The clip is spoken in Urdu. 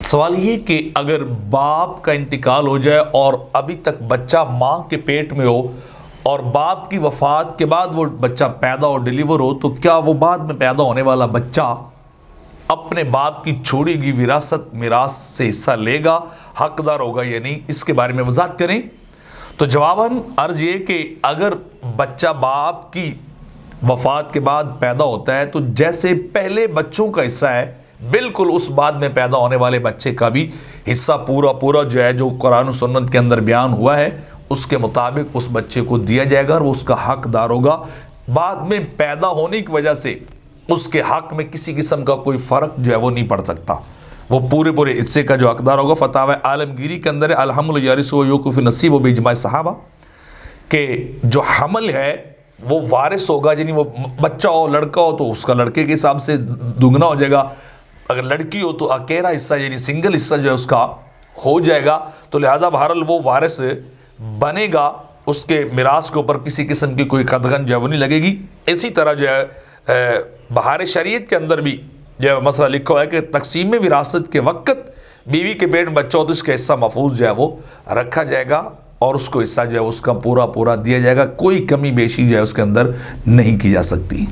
سوال یہ کہ اگر باپ کا انتقال ہو جائے اور ابھی تک بچہ ماں کے پیٹ میں ہو اور باپ کی وفات کے بعد وہ بچہ پیدا اور ڈیلیور ہو، تو کیا وہ بعد میں پیدا ہونے والا بچہ اپنے باپ کی چھوڑی گئی وراثت میراث سے حصہ لے گا، حقدار ہوگا یا نہیں؟ اس کے بارے میں وضاحت کریں۔ تو جواباً عرض یہ کہ اگر بچہ باپ کی وفات کے بعد پیدا ہوتا ہے تو جیسے پہلے بچوں کا حصہ ہے، بالکل اس بعد میں پیدا ہونے والے بچے کا بھی حصہ پورا جو ہے، جو قرآن و سنت کے اندر بیان ہوا ہے، اس کے مطابق اس بچے کو دیا جائے گا اور وہ اس کا حقدار ہوگا۔ بعد میں پیدا ہونے کی وجہ سے اس کے حق میں کسی قسم کا کوئی فرق جو ہے وہ نہیں پڑ سکتا، وہ پورے حصے کا جو حقدار ہوگا۔ فتاوی عالمگیری کے اندر الحمل یارث و یوقف نصیب و باجماع صحابہ کہ جو حمل ہے وہ وارث ہوگا، یعنی وہ بچہ ہو لڑکا ہو تو اس کا لڑکے کے حساب سے دگنا ہو جائے گا، اگر لڑکی ہو تو اکیلا حصہ یعنی سنگل حصہ جو ہے اس کا ہو جائے گا۔ تو لہٰذا بہرحال وہ وارث بنے گا، اس کے میراث کے اوپر کسی قسم کی کوئی قدغن جو ہے وہ نہیں لگے گی۔ اسی طرح جو ہے بہار شریعت کے اندر بھی جو مسئلہ لکھا ہوا ہے کہ تقسیم وراثت کے وقت بیوی کے پیٹ میں بچہ ہو تو اس کا حصہ محفوظ جو ہے وہ رکھا جائے گا اور اس کو حصہ جو ہے اس کا پورا دیا جائے گا، کوئی کمی بیشی جو ہے اس کے اندر نہیں کی جا سکتی۔